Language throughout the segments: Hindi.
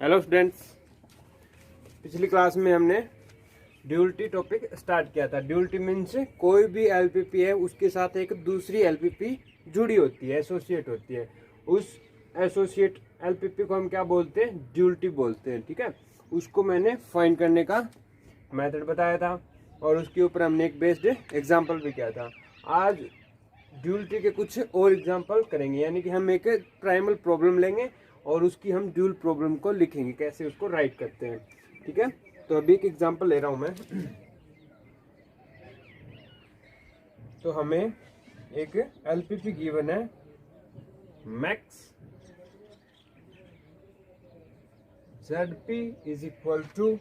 हेलो स्टूडेंट्स, पिछली क्लास में हमने ड्यूलिटी टॉपिक स्टार्ट किया था। ड्यूलिटी मीन्स कोई भी एलपीपी है उसके साथ एक दूसरी एलपीपी जुड़ी होती है, एसोसिएट होती है। उस एसोसिएट एलपीपी को हम क्या बोलते हैं? ड्यूलिटी बोलते हैं। ठीक है, उसको मैंने फाइंड करने का मेथड बताया था और उसके ऊपर हमने एक बेस्ड एग्जाम्पल भी किया था। आज ड्यूलिटी के कुछ और एग्जाम्पल करेंगे, यानी कि हम एक प्राइमल प्रॉब्लम लेंगे और उसकी हम ड्यूल प्रॉब्लम को लिखेंगे, कैसे उसको राइट करते हैं। ठीक है, तो अभी एक एग्जांपल ले रहा हूं मैं। तो हमें एक एलपीपी गिवन है, max ZP is equal to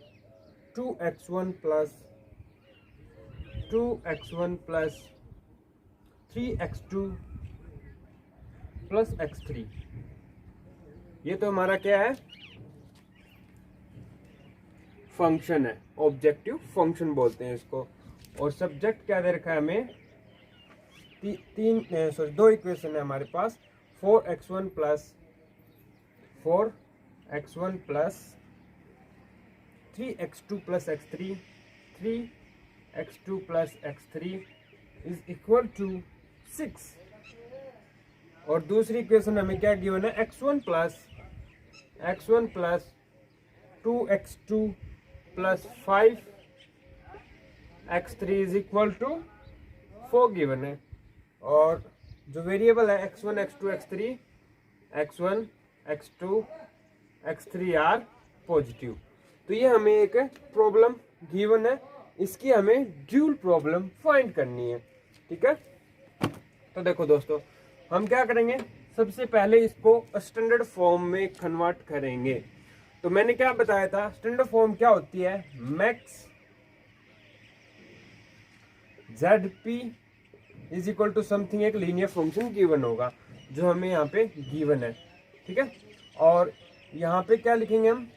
2x1 plus 2x1 plus 3x2 plus x3। ये तो हमारा क्या है? फंक्शन है, ऑब्जेक्टिव फंक्शन बोलते हैं इसको। और सब्जेक्ट क्या दे रखा है हमें? दो इक्वेशन है हमारे पास। 4x1 plus 3x2 plus x3 3x2 plus x3 is equal to 6। और दूसरी इक्वेशन हमें क्या गिवन है? x1 plus 2x2 plus 5x3 is equal to 4 given है। और जो वेरिएबल है x1 x2 x3 are positive. तो ये हमें एक प्रॉब्लम गिवन है, इसकी हमें ड्यूल प्रॉब्लम फाइंड करनी है। ठीक है, तो देखो दोस्तों, हम क्या करेंगे? सबसे पहले इसको स्टैंडर्ड फॉर्म में कन्वर्ट करेंगे। तो मैंने क्या बताया था? स्टैंडर्ड फॉर्म क्या होती है? Max ZP is equal to something, एक लीनियर फंक्शन गिवन होगा जो हमें यहाँ पे गिवन है। ठीक है, और यहाँ पे क्या लिखेंगे हम?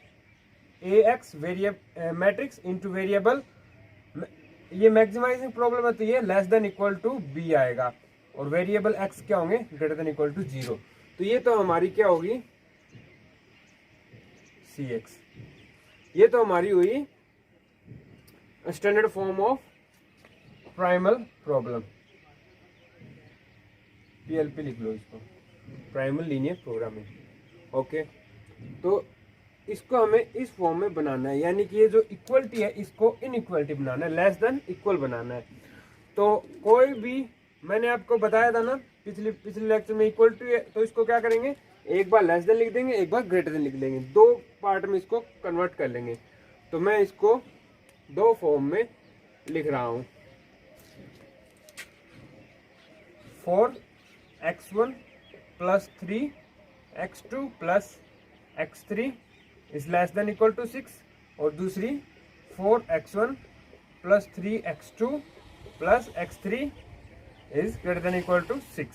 AX variable matrix into variable, ये मैक्सिमाइजिंग प्रॉब्लम है तो ये less than equal to B आएगा, और वेरिएबल x क्या होंगे? Greater than equal to 0। तो ये तो हमारी क्या होगी? CX। ये तो हमारी हुई standard form of primal problem. PLP लिख लो इसको, प्राइमल लीनियर प्रोग्रामिंग। ओके, तो इसको हमें इस फॉर्म में बनाना है, यानी कि ये जो इक्वलिटी है इसको इनइक्वलिटी बनाना है, लेस देन इक्वल बनाना है। तो कोई भी, मैंने आपको बताया था ना पिछले लेक्चर में, इक्वलिटी है तो इसको क्या करेंगे? एक बार लेस देन लिख देंगे, एक बार ग्रेटर देन लिख देंगे, दो पार्ट में इसको कन्वर्ट कर लेंगे। तो मैं इसको दो फॉर्म में लिख रहा हूं। 4x1 plus 3x2 plus x3 is less than equal to 6, और दूसरी 4x1 plus 3x2 plus x3 is greater than equal to 6।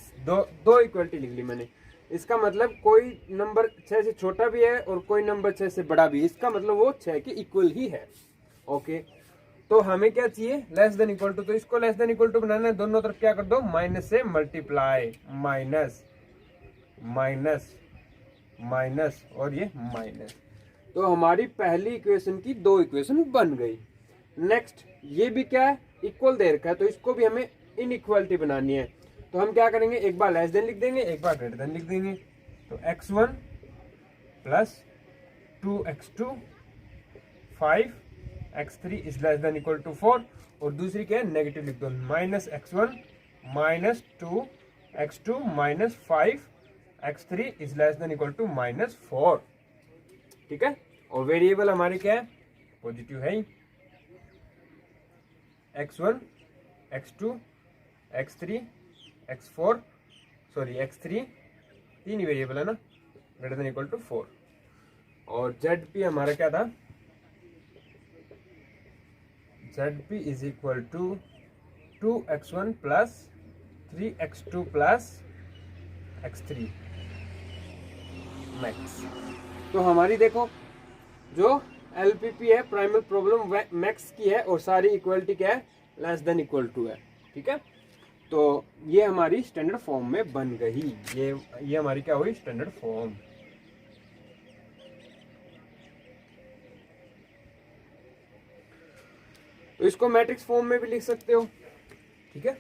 दो इक्वलिटी लिख ली मैंने। इसका मतलब कोई नंबर 6 से छोटा भी है और कोई नंबर 6 से बड़ा भी, इसका मतलब वो 6 के इक्वल ही है। ओके, तो हमें क्या चाहिए? Less than equal to. तो इसको लेस देन इक्वल टू बनाना है, दोनों तरफ क्या कर दो? माइनस से मल्टीप्लाई, माइनस माइनस माइनस और ये माइनस। तो हमारी पहली इक्वेशन की दो इक्वेशन बन गई। नेक्स्ट, ये भी क्या है? इक्वल दे रखा है, तो इसको भी हमें इनइक्वालिटी बनानी है। तो हम क्या करेंगे? एक बार लेस देन लिख देंगे, एक बार ग्रेटर देन लिख देंगे। तो x1 plus 2x2 5x3 is less than equal to 4, और दूसरी क्या है? नेगेटिव लिख दो, minus x1 minus 2x2 minus 5x3 is less than equal to minus 4। ठीक है, और वेरिएबल हमारे क्या है? पॉजिटिव है ही। x1 x2 x3 x4 sorry x3, तीन ही वेरिएबल है ना, ग्रेटर देन इक्वल टू 4। और ZP हमारा क्या था? ZP is equal to 2x1 plus 3x2 plus x3 max. तो हमारी देखो, जो LPP है, प्राइमल प्रॉब्लम मैक्स की है, और सारी इक्वलिटी क्या है? लेस देन इक्वल टू है। ठीक है, तो ये हमारी स्टैंडर्ड फॉर्म में बन गई। ये हमारी क्या हुई? Standard form. तो इसको मैट्रिक्स फॉर्म में भी लिख सकते हो, ठीक है।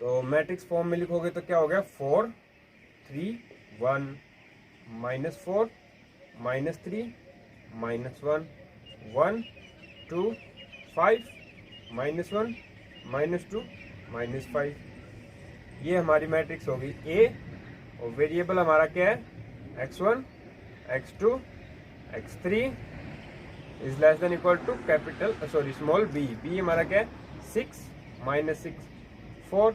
तो मैट्रिक्स फॉर्म में लिखोगे तो क्या हो गया, 4 3 1 -4 -3 -1 1 2 5 -1 -2 -5। ये हमारी मैट्रिक्स होगी ए, और वेरिएबल हमारा क्या है, x1 x2 x3 is less than equal to capital small b। b हमारा क्या है, 6 -6 4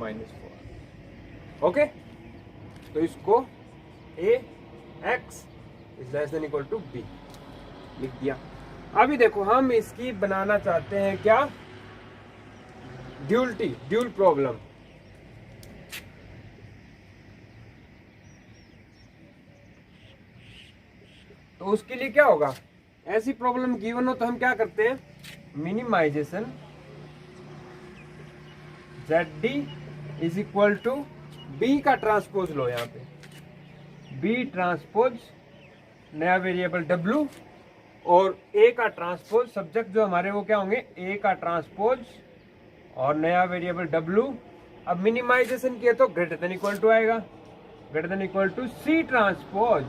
-4। ओके, तो इसको a x is less than equal to b लिख दिया। अभी देखो हम इसकी बनाना चाहते हैं क्या, ड्यूल प्रॉब्लम। तो उसके लिए क्या होगा, ऐसी प्रॉब्लम गिवन हो तो हम क्या करते हैं, minimisation ZD is equal to B का ट्रांसपोज लो, यहाँ पे B ट्रांसपोज नया वेरिएबल W, और A का ट्रांसपोज सब्जेक्ट जो हमारे वो क्या होंगे, A का ट्रांसपोज और नया वेरिएबल W। अब मिनिमाइजेशन किया तो ग्रेटर देन इक्वल टू आएगा, greater than equal to C transpose,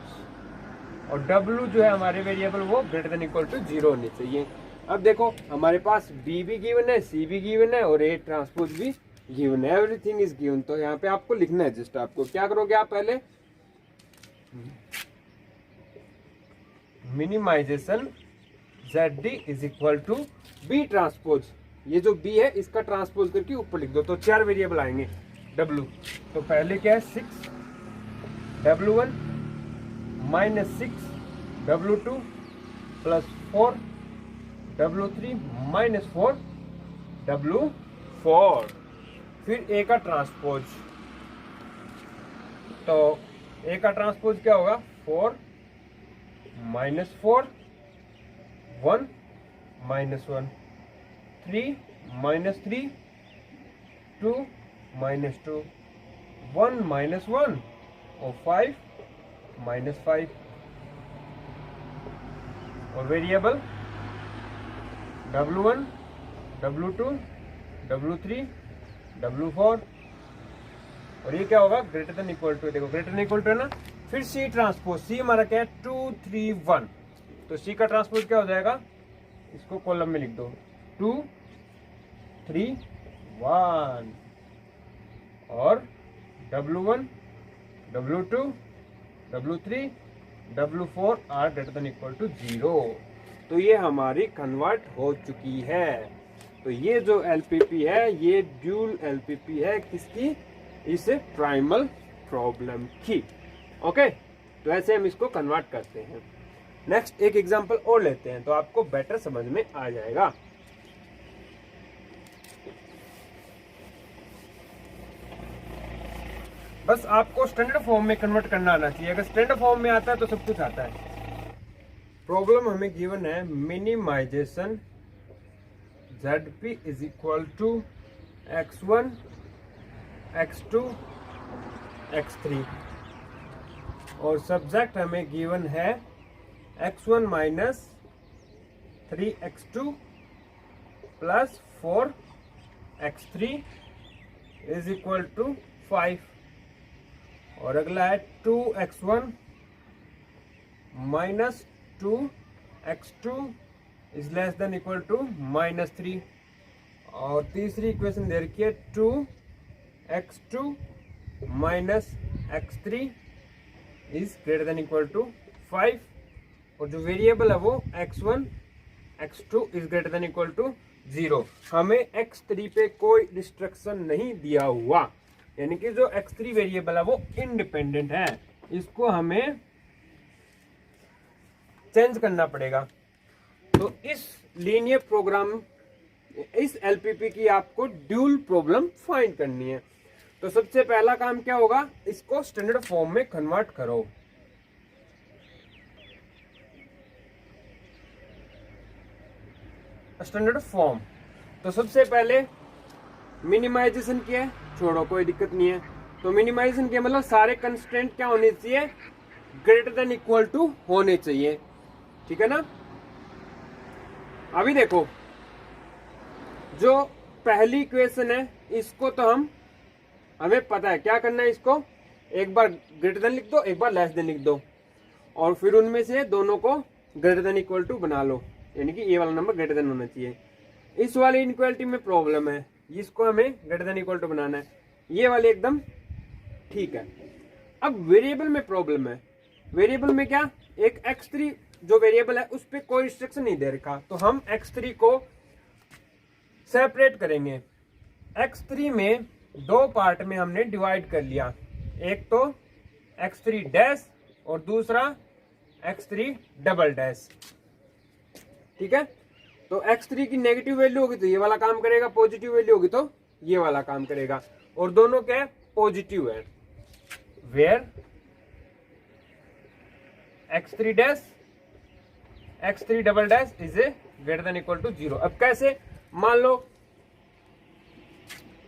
और W जो है हमारे वेरिएबल वो ग्रेटर देन इक्वल टू 0 होनी चाहिए। अब देखो हमारे पास B भी गिवन है, C भी गिवन है, और A ट्रांसपोज भी गिवन है, एवरीथिंग इज गिवन। तो यहाँ पे आपको लिखना है, जस्ट आपको क्या करोगे, आप पहले minimisation ZD is equal to B transpose, ये जो B है इसका ट्रांसपोज करके ऊपर लिख दो, तो 4 वेरिएबल आएंगे W। तो पहले क्या है, 6 W1 -6 W2 +4 W3 -4 W4। फिर A का ट्रांसपोज, तो A का ट्रांसपोज क्या होगा, 4 -4 1 -1 3 -3 2 -2 1 -1 और 5 -5, और variable W1 W2 W3 W4, और ये क्या होगा, ग्रेटर देन इक्वल टू, देखो ग्रेटर देन इक्वल टू है ना। फिर C ट्रांसपोज, C हमारा क्या है, 2 3 1, तो C का ट्रांसपोज क्या हो जाएगा, इसको कॉलम में लिख दो, 2 3 1, और W1 W2 W3 W4 are greater than equal to 0। तो ये हमारी कन्वर्ट हो चुकी है। तो ये जो LPP है ये ड्यूल LPP है, किसकी, इस प्राइमल प्रॉब्लम की। ओके, तो ऐसे हम इसको कन्वर्ट करते हैं। नेक्स्ट एक एग्जांपल और लेते हैं, तो आपको बेटर समझ में आ जाएगा। बस आपको स्टैंडर्ड फॉर्म में कन्वर्ट करना आना चाहिए, अगर स्टैंडर्ड फॉर्म में आता है तो सब कुछ आता है। प्रॉब्लम हमें गिवन है, minimisation ZP is equal to x1 x2 x3, और सब्जेक्ट हमें गिवन है x1 minus 3x2 plus 4x3 is equal to 5, और अगला है 2x1 minus 2x2 is less than equal to -3, और तीसरी इक्वेशन दे रखी है 2x2 minus x3 is greater than equal to 5, और जो वेरिएबल है वो x1 x2 is greater than equal to 0। हमें x3 पे कोई रिस्ट्रिक्शन नहीं दिया हुआ, यानी कि जो x3 वेरिएबल है वो इंडिपेंडेंट है, इसको हमें चेंज करना पड़ेगा। तो इस लीनियर प्रोग्राम, इस LPP की आपको ड्यूल प्रॉब्लम फाइंड करनी है। तो सबसे पहला काम क्या होगा, इसको स्टैंडर्ड फॉर्म में कन्वर्ट करो। स्टैंडर्ड फॉर्म, तो सबसे पहले मिनिमाइजेशन किया है, छोड़ो कोई दिक्कत नहीं है। तो मिनिमाइजेशन किया मतलब सारे कंस्ट्रेंट क्या होने चाहिए, ग्रेटर देन इक्वल टू होने चाहिए, ठीक है ना। अभी देखो, जो पहली इक्वेशन है इसको तो हमें पता है क्या करना है, इसको एक बार ग्रेटर देन लिख दो, एक बार लेस देन लिख दो, और फिर उनमें से दोनों को ग्रेटर देन इक्वल टू बना लो, यानी कि ये वाला नंबर ग्रेटर देन होना चाहिए। इस वाली इनक्वालिटी में प्रॉब्लम है, इसको हमें ग्रेटर देन इक्वल टू बनाना है, ये वाले एकदम ठीक है। अब वेरिएबल में प्रॉब्लम है। वेरिएबल में क्या, एक x3 जो वेरिएबल है उस पर कोई रिस्ट्रिक्शन नहीं दे रखा, तो हम x3 को सेपरेट करेंगे। x3 में दो पार्ट में हमने डिवाइड कर लिया, एक तो x3 डैश और दूसरा x3 डबल डैश, ठीक है। तो x3 की नेगेटिव वैल्यू होगी तो ये वाला काम करेगा, पॉजिटिव वैल्यू होगी तो ये वाला काम करेगा, और दोनों क्या है, पॉजिटिव है। Where x3 dash x3 double dash is a greater than equal to 0। अब कैसे, मान लो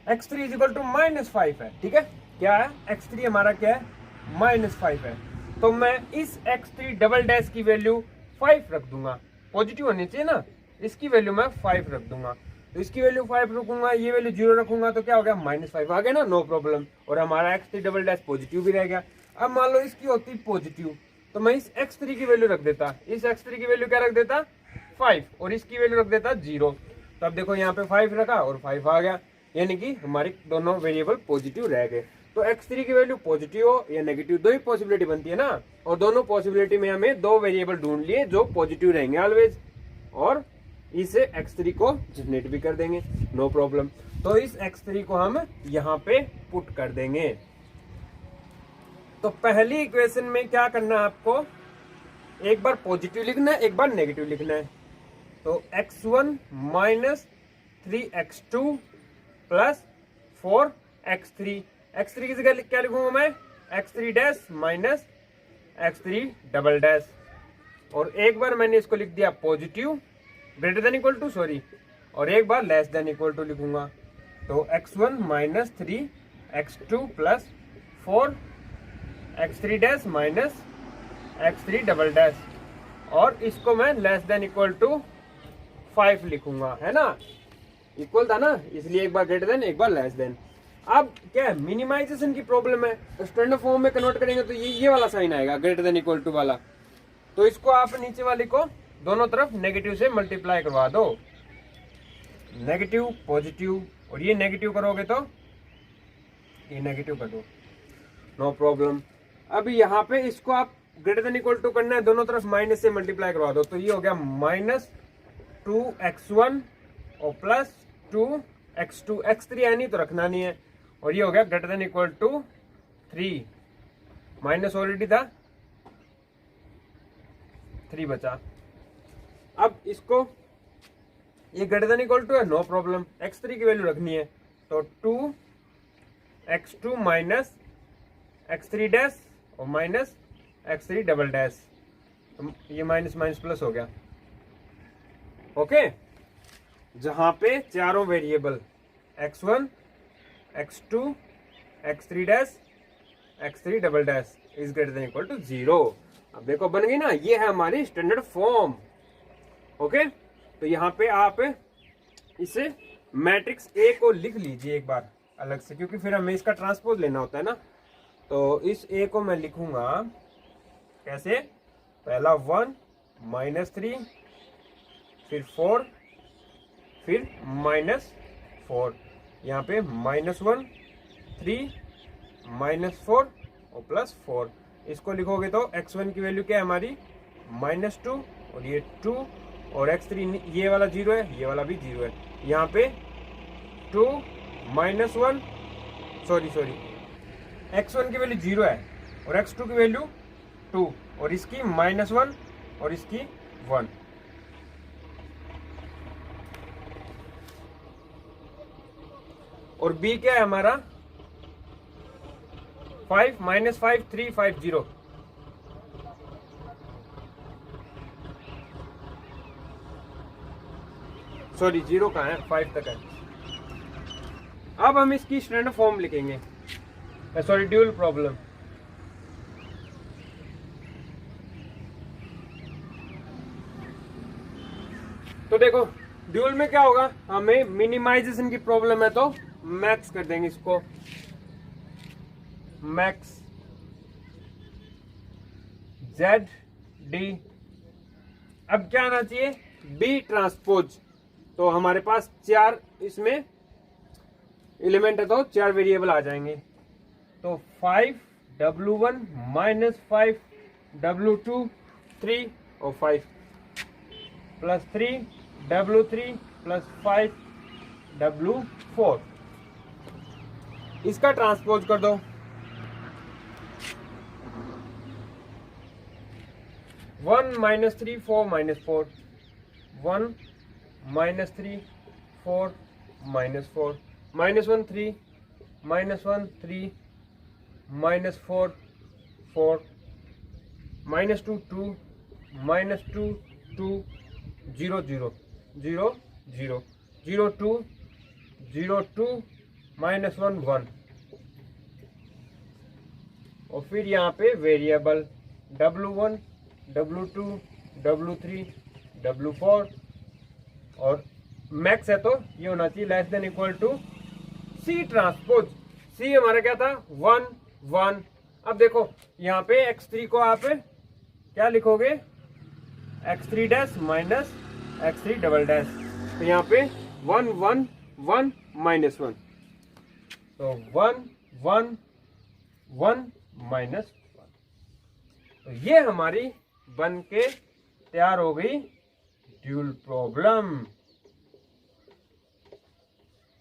x3 इज इक्वल टू -5 है, ठीक है। क्या है, x3 हमारा क्या है, -5 है, तो मैं इस x3 डबल डैश की वैल्यू 5 रख दूंगा, पॉजिटिव होनी चाहिए ना, इसकी वैल्यू मैं 5 रख दूंगा। तो इसकी वैल्यू 5 रखूंगा, ये वैल्यू 0 रखूंगा, तो क्या हो गया, -5 आ गया ना, नो प्रॉब्लम, और हमारा x3 डबल डैश पॉजिटिव भी रह गया। अब मान लो इसकी होती पॉजिटिव, तो मैं इस x3 की वैल्यू रख देता, इस x3 की वैल्यू क्या रख देता, 5, और इसकी वैल्यू रख देता 0। तो अब देखो यहाँ पे 5 रखा और 5 आ गया, यानी कि हमारी दोनों वेरिएबल पॉजिटिव रह गए। तो x3 की वैल्यू पॉजिटिव हो या नेगेटिव, दो ही पॉसिबिलिटी बनती है ना, और दोनों पॉसिबिलिटी में हमें दो वेरिएबल ढूंढ लिए जो पॉजिटिव रहेंगे ऑलवेज, और इसे x3 को जनरेट भी कर देंगे, नो प्रॉब्लम। तो इस x3 को हम यहाँ पे पुट कर देंगे। तो पहली इक्वेशन में क्या करना है आपको, एक बार पॉजिटिव लिखना है, एक बार नेगेटिव लिखना है। तो x1 minus 3x2 plus 4x3, x3 की जगह क्या लिखूंगा मैं, x3 dash minus x3 double dash, और एक बार मैंने इसको लिख दिया positive greater than equal to, sorry, और एक बार लेस देन इक्वल टू लिखूंगा। तो x1 minus 3x2 plus 4x3 dash minus x3 double dash, और इसको मैं लेस देन इक्वल टू 5 लिखूंगा, है ना, इक्वल था ना, इसलिए एक बार ग्रेटर देन एक बार लेस देन। अब क्या है, मिनिमाइजेशन की प्रॉब्लम है, स्टैंडर्ड फॉर्म में कन्वर्ट करेंगे तो ये वाला साइन आएगा, ग्रेटर देन इक्वल टू वाला। तो इसको आप नीचे वाले को दोनों तरफ नेगेटिव से मल्टीप्लाई करवा दो, नेगेटिव पॉजिटिव, और ये नेगेटिव करोगे तो ये नेगेटिव कर दो, नो प्रॉब्लम। अब यहाँ पे इसको आप ग्रेटर देन इक्वल टू करना है, दोनों तरफ माइनस से मल्टीप्लाई करवा दो, तो ये हो गया -2x1 और प्लस 2x2, x3 है नहीं तो रखना नहीं है, और ये हो गया greater than equal to 3, minus already था, 3 बचा। अब इसको ये ग्रेटर देन इक्वल टू है, नो प्रॉब्लम, x3 की वैल्यू रखनी है, तो 2x2 माइनस x3 डैश और माइनस x3 डबल डैश, तो ये माइनस माइनस प्लस हो गया, ओके। जहां पे चारों variable x1 x2 x3 dash x3 double dash is greater than equal to 0। अब देखो बन गई ना, ये है हमारी स्टैंडर्ड फॉर्म, ओके। तो यहाँ पे आप इसे मैट्रिक्स ए को लिख लीजिए एक बार अलग से, क्योंकि फिर हमें इसका ट्रांसपोज लेना होता है ना। तो इस ए को मैं लिखूंगा कैसे, पहला 1 -3, फिर 4, फिर -4, यहाँ पे -1 3 -4 और +4, इसको लिखोगे तो x1 की वैल्यू क्या है हमारी -2, और ये 2, और x3 ये वाला 0 है, ये वाला भी 0 है, यहाँ पे 2 -1, सॉरी x1 की वैल्यू 0 है और x2 की वैल्यू 2, और इसकी -1 और इसकी 1, और b क्या है हमारा 5 -5 3 5 0, सॉरी 0 कहाँ है, 5 तक है। अब हम इसकी स्टैंडर्ड फॉर्म लिखेंगे, सॉरी ड्यूल प्रॉब्लम। तो देखो ड्यूल में क्या होगा, हमें मिनिमाइजेशन की प्रॉब्लम है तो मैक्स कर देंगे इसको, मैक्स जेड डी। अब क्या आना चाहिए, बी ट्रांसपोज। तो हमारे पास 4 इसमें एलिमेंट है तो 4 वेरिएबल आ जाएंगे। तो 5w1 माइनस 5w2 3 और 5 प्लस 3w3 प्लस 5w4। इसका ट्रांसपोज कर दो। 1 minus 3 4 minus 4, 1 minus 3 4 minus 4, minus 1 3 minus 1 3 minus 4 4, minus 2 2 minus 2 2 0 0 0 0 0 2 0 2 minus 1 1। और फिर यहाँ पे variable w1 w2 w3 w4 और मैक्स है तो ये होना चाहिए less than equal to C transpose. C हमारा क्या था 1 1। अब देखो यहाँ पे x3 को आप क्या लिखोगे, x3 dash minus x3 double dash. तो यहाँ पे 1 1 1 माइनस 1, तो 1 1 1 माइनस 1। तो ये हमारी बन के तैयार हो गई ड्यूल प्रॉब्लम।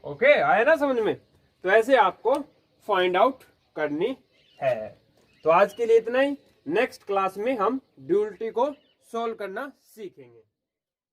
ओके, आया ना समझ में। तो ऐसे आपको फाइंड आउट करनी है। तो आज के लिए इतना ही। नेक्स्ट क्लास में हम ड्यूलिटी को सोल्व करना सीखेंगे।